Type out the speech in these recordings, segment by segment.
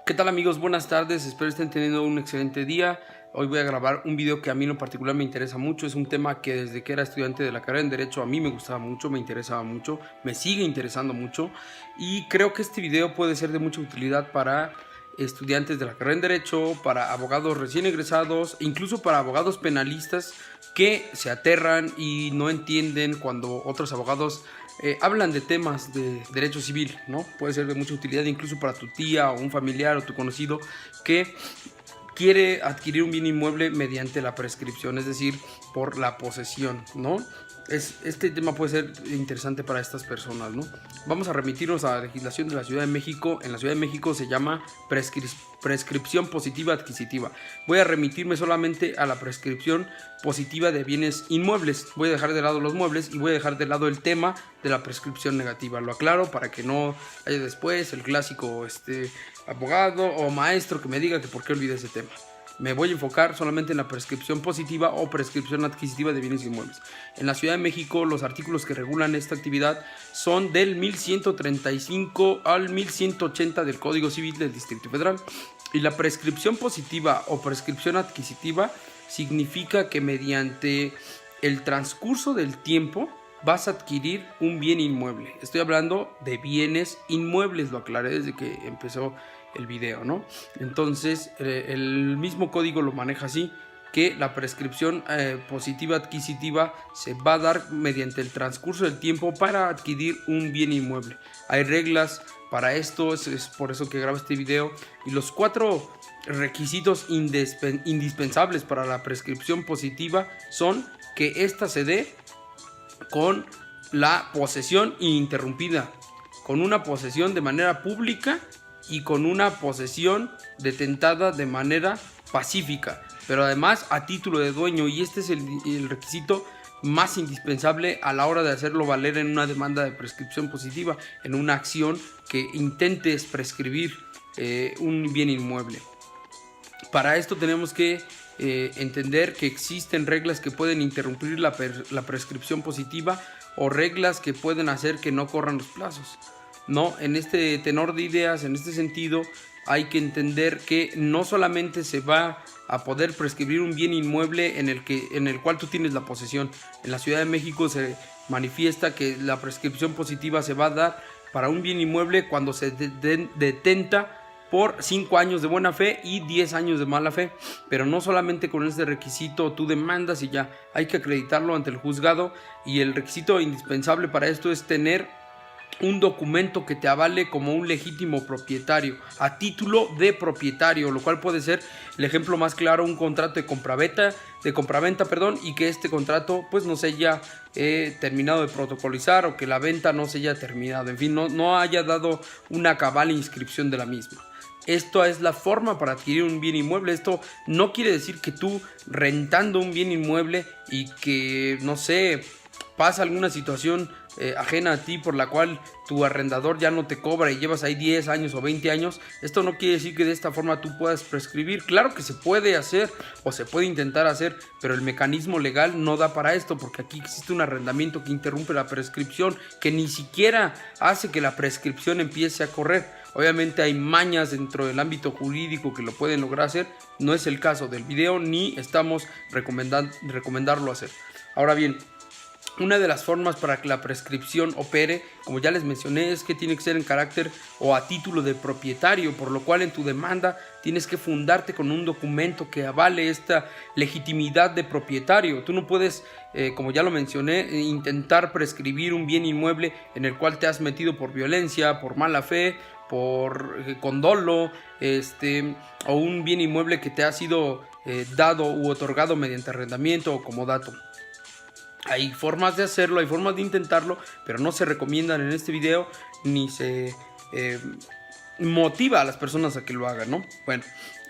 ¿Qué tal amigos? Buenas tardes, espero estén teniendo un excelente día. Hoy voy a grabar un video que a mí en lo particular me interesa mucho. Es un tema que desde que era estudiante de la carrera en Derecho a mí me gustaba mucho, me interesaba mucho, me sigue interesando mucho. Y creo que este video puede ser de mucha utilidad para estudiantes de la carrera en Derecho, para abogados recién egresados, incluso para abogados penalistas que se aterran y no entienden cuando otros abogados hablan de temas de derecho civil, ¿no? Puede ser de mucha utilidad incluso para tu tía o un familiar o tu conocido que quiere adquirir un bien inmueble mediante la prescripción, es decir, por la posesión, ¿no? Este tema puede ser interesante para estas personas, ¿no? Vamos a remitirnos a la legislación de la Ciudad de México. En la Ciudad de México se llama prescripción positiva adquisitiva. Voy a remitirme solamente a la prescripción positiva de bienes inmuebles. Voy a dejar de lado los muebles y voy a dejar de lado el tema de la prescripción negativa. Lo aclaro para que no haya después el clásico abogado o maestro que me diga que por qué olvidé ese tema. Me voy a enfocar solamente en la prescripción positiva o prescripción adquisitiva de bienes inmuebles. En la Ciudad de México, los artículos que regulan esta actividad son del 1135 al 1180 del Código Civil del Distrito Federal. Y la prescripción positiva o prescripción adquisitiva significa que mediante el transcurso del tiempo vas a adquirir un bien inmueble. Estoy hablando de bienes inmuebles, lo aclaré desde que empezó el video, ¿no? Entonces, el mismo código lo maneja así, que la prescripción positiva adquisitiva se va a dar mediante el transcurso del tiempo para adquirir un bien inmueble. Hay reglas para esto, es por eso que grabo este video, y los 4 requisitos indispensables para la prescripción positiva son que ésta se dé con la posesión ininterrumpida, con una posesión de manera pública y con una posesión detentada de manera pacífica, pero además a título de dueño, y este es el requisito más indispensable a la hora de hacerlo valer en una demanda de prescripción positiva, en una acción que intentes prescribir un bien inmueble. Para esto tenemos que entender que existen reglas que pueden interrumpir la prescripción positiva o reglas que pueden hacer que no corran los plazos. No, en este tenor de ideas, en este sentido, hay que entender que no solamente se va a poder prescribir un bien inmueble en el cual tú tienes la posesión. En la Ciudad de México se manifiesta que la prescripción positiva se va a dar para un bien inmueble cuando se detenta por 5 años de buena fe y 10 años de mala fe, pero no solamente con este requisito tú demandas y ya, hay que acreditarlo ante el juzgado, y el requisito indispensable para esto es tener un documento que te avale como un legítimo propietario, a título de propietario, lo cual puede ser el ejemplo más claro, un contrato de compraventa, y que este contrato pues no se haya terminado de protocolizar, o que la venta no se haya terminado, en fin, no haya dado una cabal inscripción de la misma. Esto es la forma para adquirir un bien inmueble. Esto no quiere decir que tú, rentando un bien inmueble y que, no sé, pasa alguna situación ajena a ti por la cual tu arrendador ya no te cobra y llevas ahí 10 años o 20 años, esto no quiere decir que de esta forma tú puedas prescribir. Claro que se puede hacer o se puede intentar hacer, pero el mecanismo legal no da para esto, porque aquí existe un arrendamiento que interrumpe la prescripción, que ni siquiera hace que la prescripción empiece a correr. Obviamente hay mañas dentro del ámbito jurídico que lo pueden lograr hacer. No es el caso del video, ni estamos recomendarlo hacer. Ahora bien, una de las formas para que la prescripción opere, como ya les mencioné, es que tiene que ser en carácter o a título de propietario, por lo cual en tu demanda tienes que fundarte con un documento que avale esta legitimidad de propietario. Tú no puedes, como ya lo mencioné, intentar prescribir un bien inmueble en el cual te has metido por violencia, por mala fe, por condolo, o un bien inmueble que te ha sido dado u otorgado mediante arrendamiento o comodato. Hay formas de hacerlo, hay formas de intentarlo, pero no se recomiendan en este video, ni se motiva a las personas a que lo hagan, ¿no? Bueno,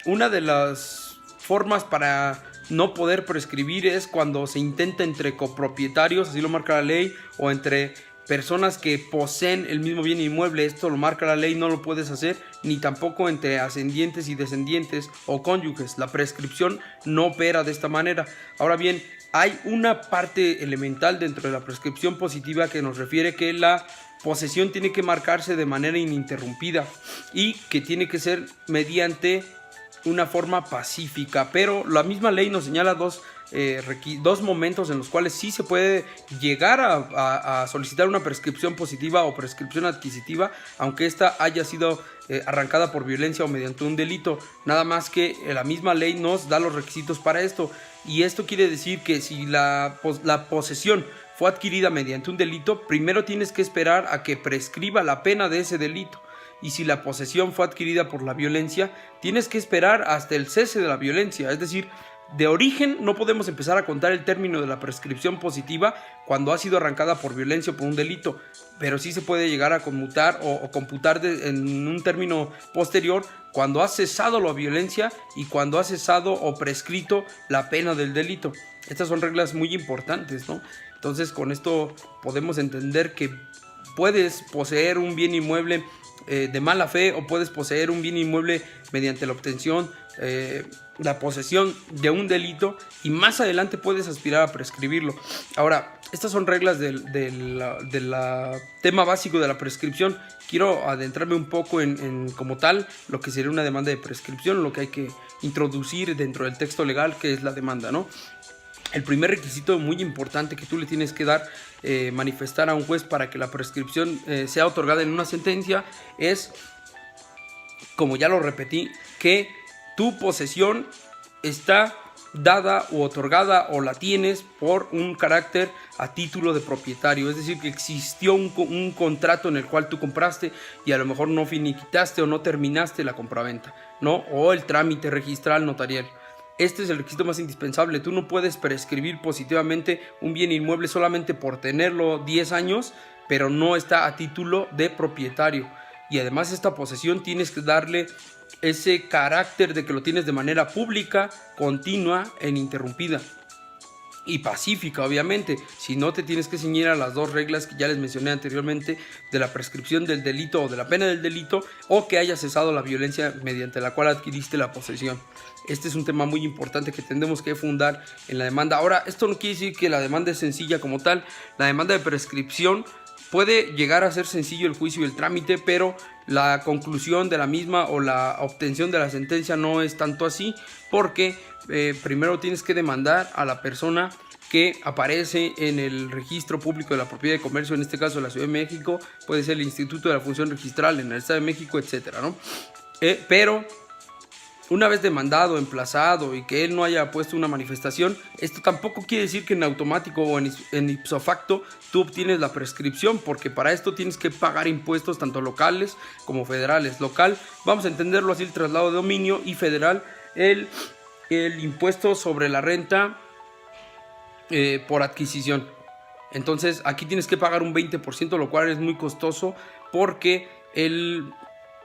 una de las formas para no poder prescribir es cuando se intenta entre copropietarios, así lo marca la ley, o entre personas que poseen el mismo bien inmueble. Esto lo marca la ley, no lo puedes hacer, ni tampoco entre ascendientes y descendientes o cónyuges. La prescripción no opera de esta manera. Ahora bien, hay una parte elemental dentro de la prescripción positiva que nos refiere que la posesión tiene que marcarse de manera ininterrumpida y que tiene que ser mediante una forma pacífica, pero la misma ley nos señala dos momentos en los cuales sí se puede llegar a solicitar una prescripción positiva o prescripción adquisitiva, aunque esta haya sido arrancada por violencia o mediante un delito. Nada más que la misma ley nos da los requisitos para esto, y esto quiere decir que si la posesión fue adquirida mediante un delito, primero tienes que esperar a que prescriba la pena de ese delito. Y si la posesión fue adquirida por la violencia, tienes que esperar hasta el cese de la violencia. Es decir, de origen no podemos empezar a contar el término de la prescripción positiva cuando ha sido arrancada por violencia o por un delito, pero sí se puede llegar a conmutar o computar en un término posterior cuando ha cesado la violencia y cuando ha cesado o prescrito la pena del delito. Estas son reglas muy importantes, ¿no? Entonces, con esto podemos entender que puedes poseer un bien inmueble de mala fe, o puedes poseer un bien inmueble mediante la obtención, la posesión de un delito, y más adelante puedes aspirar a prescribirlo. Ahora, estas son reglas del tema básico de la prescripción. Quiero adentrarme un poco en como tal lo que sería una demanda de prescripción, lo que hay que introducir dentro del texto legal, que es la demanda, ¿no? El primer requisito muy importante que tú le tienes que dar, manifestar a un juez para que la prescripción sea otorgada en una sentencia es, como ya lo repetí, que tu posesión está dada u otorgada o la tienes por un carácter a título de propietario. Es decir, que existió un contrato en el cual tú compraste y a lo mejor no finiquitaste o no terminaste la compraventa, ¿no? O el trámite registral notarial. Este es el requisito más indispensable. Tú no puedes prescribir positivamente un bien inmueble solamente por tenerlo 10 años, pero no está a título de propietario. Y además esta posesión tienes que darle ese carácter de que lo tienes de manera pública, continua e ininterrumpida. Y pacífica, obviamente. Si no, te tienes que ceñir a las dos reglas que ya les mencioné anteriormente, de la prescripción del delito o de la pena del delito, o que haya cesado la violencia mediante la cual adquiriste la posesión. Este es un tema muy importante que tendremos que fundar en la demanda. Ahora, esto no quiere decir que la demanda es sencilla como tal. La demanda de prescripción puede llegar a ser sencillo el juicio y el trámite, pero la conclusión de la misma o la obtención de la sentencia no es tanto así, porque primero tienes que demandar a la persona que aparece en el registro público de la propiedad de comercio, en este caso de la Ciudad de México, puede ser el Instituto de la Función Registral en el Estado de México, etcétera, ¿no? Pero una vez demandado, emplazado y que él no haya puesto una manifestación, esto tampoco quiere decir que en automático o en ipso facto tú obtienes la prescripción, porque para esto tienes que pagar impuestos tanto locales como federales. Local, vamos a entenderlo así, el traslado de dominio, y federal, el impuesto sobre la renta por adquisición. Entonces aquí tienes que pagar un 20%, lo cual es muy costoso, porque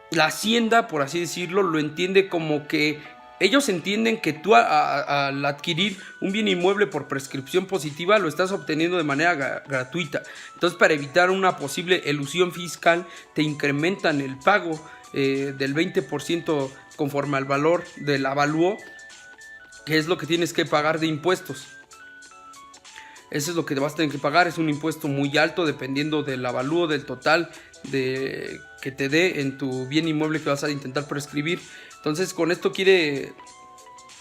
la hacienda, por así decirlo, lo entiende como que ellos entienden que tú al adquirir un bien inmueble por prescripción positiva lo estás obteniendo de manera gratuita. Entonces, para evitar una posible elusión fiscal, te incrementan el pago del 20% conforme al valor del avalúo, que es lo que tienes que pagar de impuestos. Eso es lo que te vas a tener que pagar. Es un impuesto muy alto dependiendo del avalúo, del total que te dé en tu bien inmueble que vas a intentar prescribir. Entonces, con esto quiere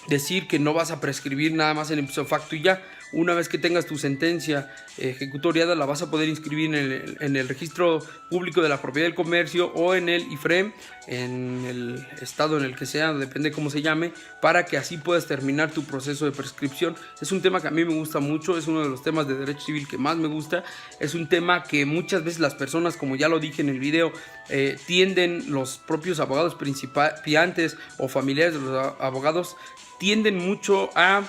decir que no vas a prescribir nada más en ipso facto y ya. Una vez que tengas tu sentencia ejecutoriada, la vas a poder inscribir en el registro público de la propiedad del comercio o en el IFREM, en el estado en el que sea, depende cómo se llame, para que así puedas terminar tu proceso de prescripción. Es un tema que a mí me gusta mucho, es uno de los temas de derecho civil que más me gusta. Es un tema que muchas veces las personas, como ya lo dije en el video, tienden, los propios abogados principiantes o familiares de los abogados, tienden mucho a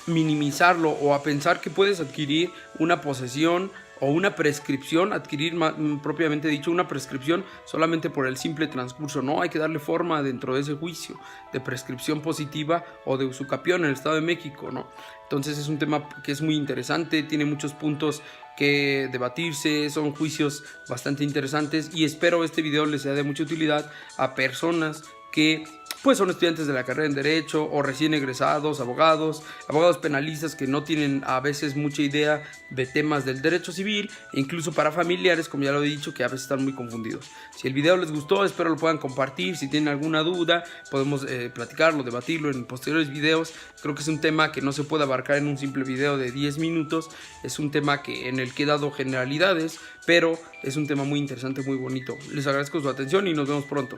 minimizarlo o a pensar que puedes adquirir una posesión o una prescripción, adquirir propiamente dicho una prescripción solamente por el simple transcurso. No, hay que darle forma dentro de ese juicio de prescripción positiva o de usucapión en el Estado de México, ¿no? Entonces es un tema que es muy interesante, tiene muchos puntos que debatirse, son juicios bastante interesantes y espero este video les sea de mucha utilidad a personas que pues son estudiantes de la carrera en Derecho o recién egresados, abogados penalistas que no tienen a veces mucha idea de temas del derecho civil, e incluso para familiares, como ya lo he dicho, que a veces están muy confundidos. Si el video les gustó, espero lo puedan compartir. Si tienen alguna duda, podemos platicarlo, debatirlo en posteriores videos. Creo que es un tema que no se puede abarcar en un simple video de 10 minutos. Es un tema en el que he dado generalidades, pero es un tema muy interesante, muy bonito. Les agradezco su atención y nos vemos pronto.